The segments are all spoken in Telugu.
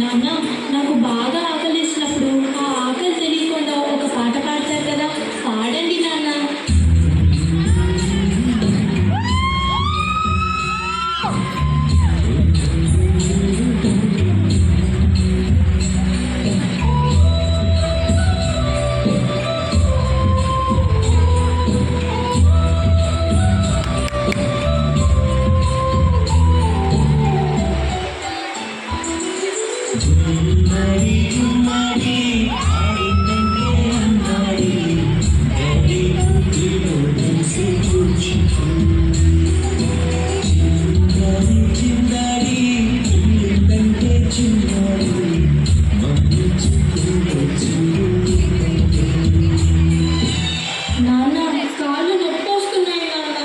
నాన్న, నాకు బాగా ఆకలిసినప్పుడు ఆ ఆకలి తెలియకుండా ఒక పాట పాడతారు కదా, పాడండి నాన్న. నాన్న, కాళ్ళు నొప్పి వస్తున్నాయి నాన్న.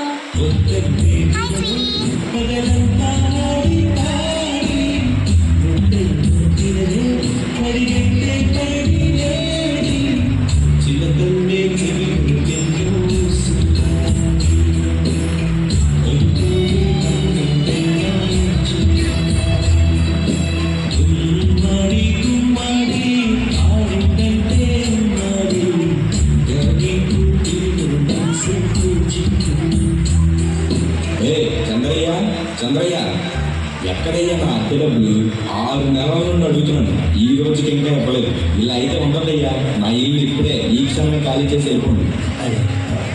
చంద్రయ్య చంద్రయ్య, ఎక్కడయ్యా నా అద్దె డబ్బులు? 6 నెలల నుండి అడుగుతున్నాను, ఈ రోజుకి ఇంకా ఇవ్వలేదు. ఇలా అయితే ఉండదయ్యా, నా ఇల్లు ఇప్పుడే ఈ క్షణమే ఖాళీ చేసి వెళ్ళిపోండి.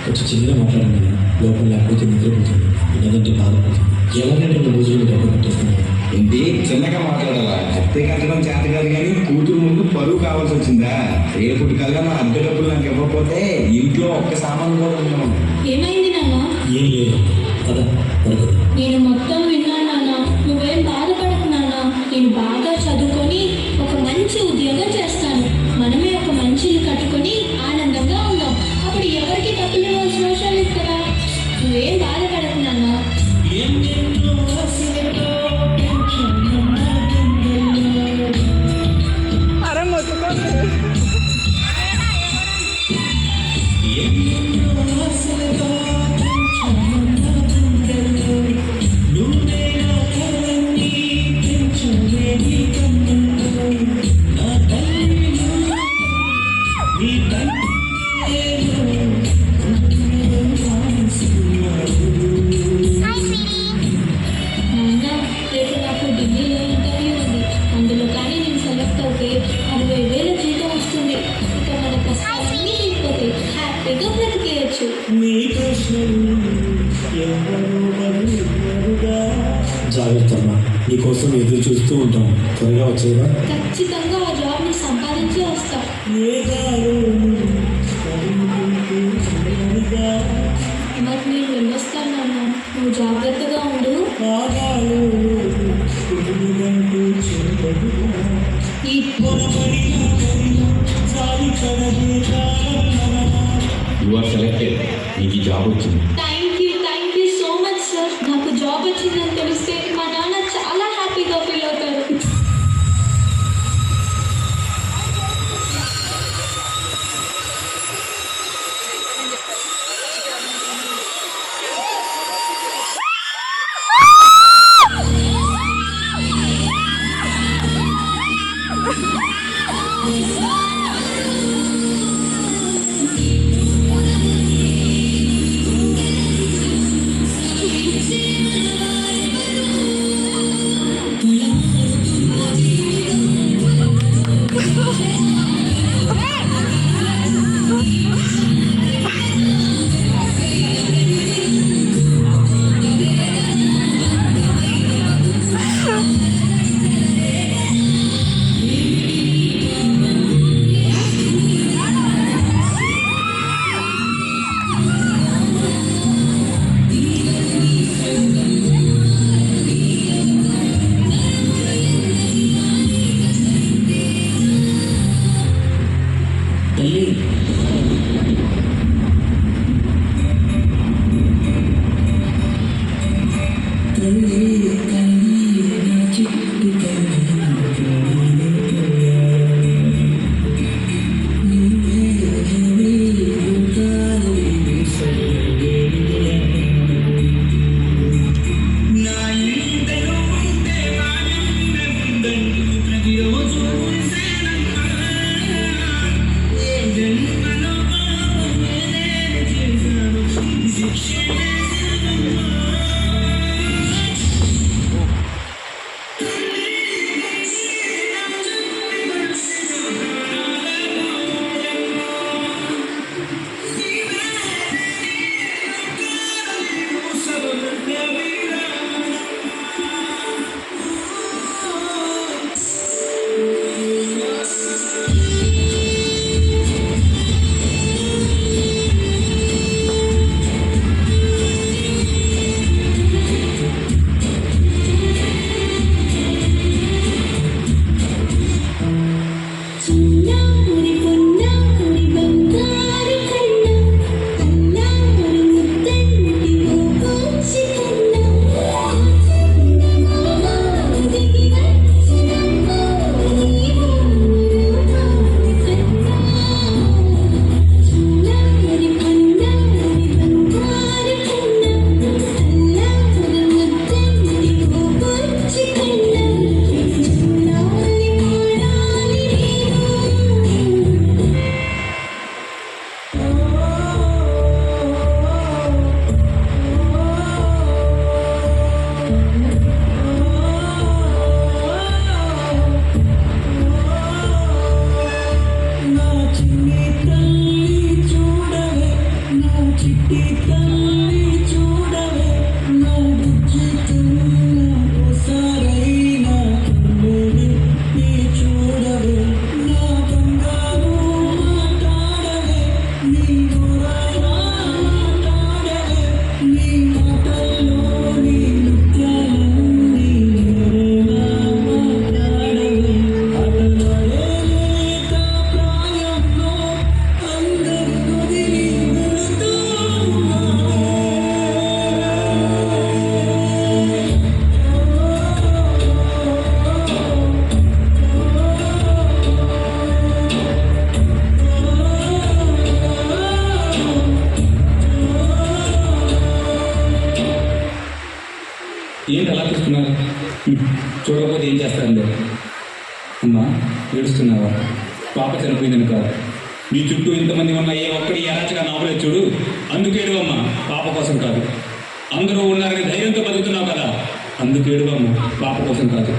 కొంచెం చిన్నగా మాట్లాడండి, లోపల లేకపోతే నిద్రపోతుంది, లేదంటే బాధపడుతుంది. ఎలాంటి 2 రోజులు డబ్బు కట్టేస్తున్నాను. ఏంటి చిన్నగా మాట్లాడాలా? అద్దె కట్టడం చేత కాదు కానీ కూతురు ముందు పరువు కావాల్సి వచ్చిందా? రేపటి కల్లా నా అద్దె డబ్బులు నాకు ఇవ్వకపోతే ఇంట్లో ఒక్క సామాను కూడా ఉన్నాను. ఏమైంది నాన్న? ఏం లేదు, పద పడుకో. నేను మొత్తం విన్నాను నాన్న, నువ్వేం బాధపడకు నాన్న. నేను బాగా చదువుకొని ఒక మంచి ఉద్యోగం చేస్తాను. మనమే ఒక మంచి ఇల్లు కట్టుకొని ఆనందంగా ఉందాం. అప్పుడు ఎవరికి డబ్బులు ఇవ్వాల్సిన అవసరం లేదు కదా. నువ్వేం బాధపడకు నాన్న. నాన్న, రేపు నాకు ఢిల్లీలో ఇంటర్వ్యూ ఉంది. అందులో కానీ నేను సెలెక్ట్ అవుతే 60,000 జీతం వస్తుంది. ఇక మన కష్టాలన్నీ తీరిపోతాయి, హ్యాపీగా బ్రతికేయచ్చు. జాగ్రత్త అమ్మా, నీకోసం ఎదురు చూస్తూ ఉంటాం. త్వరగా వచ్చేవా? ఖచ్చితంగా ఆ జాబ్ని సంపాదించే వస్తా. మరి నేను వెళ్ళొస్తాను నాన్న, నువ్వు జాగ్రత్తగా ఉండు. ఈ యు ఆర్ సెలెక్టెడ్, నీకు ఈ జాబ్ వచ్చింది. Thank you so much sir. నాకు జాబ్ వచ్చిందని తెలిస్తే మా నాన్న చాలా హ్యాపీగా ఫీల్ అవుతారు. చిన్నారి పొన్నారి బంగారు కన్నా అల్లారు ముద్దంటి గోచి కన్నా దిగి వచ్చినమ్మ నీవు చిన్నారి పొన్నారి బంగారు కన్నా అల్లారు ముద్దంటి గోచి కన్నా చూడాలి పాడాలి నా చిన్ని తల్లి చూడవే నా చిట్టి తల్లి చూడవే నా బుజ్జి కన్న ఒకసారైనా కన్నుని నీ చూడవే నా బంగారు మాట్లాడవే నీ నోరారా మాట్లాడవే నీ మాటల్లో నీ నృత్యాలన్నీ నేరేలా మాట్లాడవే ఆటలాడే లేక ప్రాయంలో అందరి వదిలి వెళుతూ ఏంటి అలా చూస్తున్నారు? చూడకపోతే ఏం చేస్తారులే. అమ్మా ఏడుస్తున్నావా? పాప చనిపోయిందని కాదు, నీ చుట్టూ ఇంతమంది ఉన్న ఏ ఒక్కడి అరాచక నావలేదు చూడు, అందుకేడువమ్మా, పాప కోసం కాదు. అందరూ ఉన్నారని ధైర్యంతో బతుకుతున్నావు కదా, అందుకేడువమ్మా, పాప కోసం కాదు.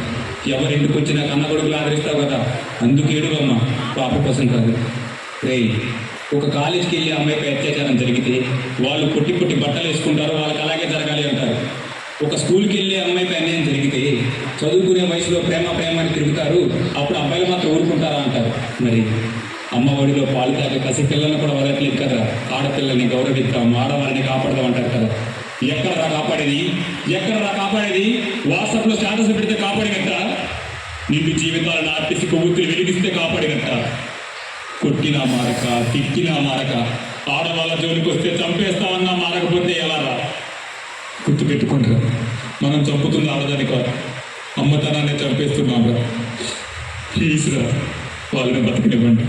ఎవరింటికి వచ్చినా కన్న కొడుకులు ఆదరిస్తావు కదా, అందుకేడువమ్మా, పాప కోసం కాదు. రేయ్, ఒక కాలేజీకి వెళ్ళి అమ్మాయిపై అత్యాచారం జరిగితే వాళ్ళు పొట్టి పొట్టి బట్టలు వేసుకుంటారు, వాళ్ళకి అలాగే జరగాలి అంటారు. ఒక స్కూల్కి వెళ్ళే అమ్మాయిపై అన్యాయం జరిగితే చదువుకునే వయసులో ప్రేమ ప్రేమ అని తిరుగుతారు, అప్పుడు అబ్బాయిలు మాత్రం ఊరుకుంటారా అంటారు. మరి అమ్మ ఒడిలో పాలు తాగే కసి పిల్లలను కూడా వదలట్లేదు కదా, ఆడపిల్లల్ని గౌరవిస్తాం, ఆడవారిని కాపాడదాం అంటారు కదా. ఎక్కడ రా కాపాడేది? ఎక్కడ రా కాపాడేది? వాట్సాప్లో స్టేటస్ పెడితే కాపాడినట్ట, నిండు జీవితాలను ఆర్పిసి కొవ్వొత్తులు వెలిగిస్తే కాపాడినట్ట. కొట్టినా మారక, తిట్టినా మారక, ఆడవాళ్ళ జోలికి వస్తే చంపేస్తామన్నా మారకపోతే ఎలా రా? గుర్తుపెట్టుకుంటారా, మనం చంపుతున్న ఆడదాని కాదు, అమ్మతనాన్ని చంపేస్తున్నాం రా. ప్లీజ్ రా, వాళ్ళని బతికినివ్వండి.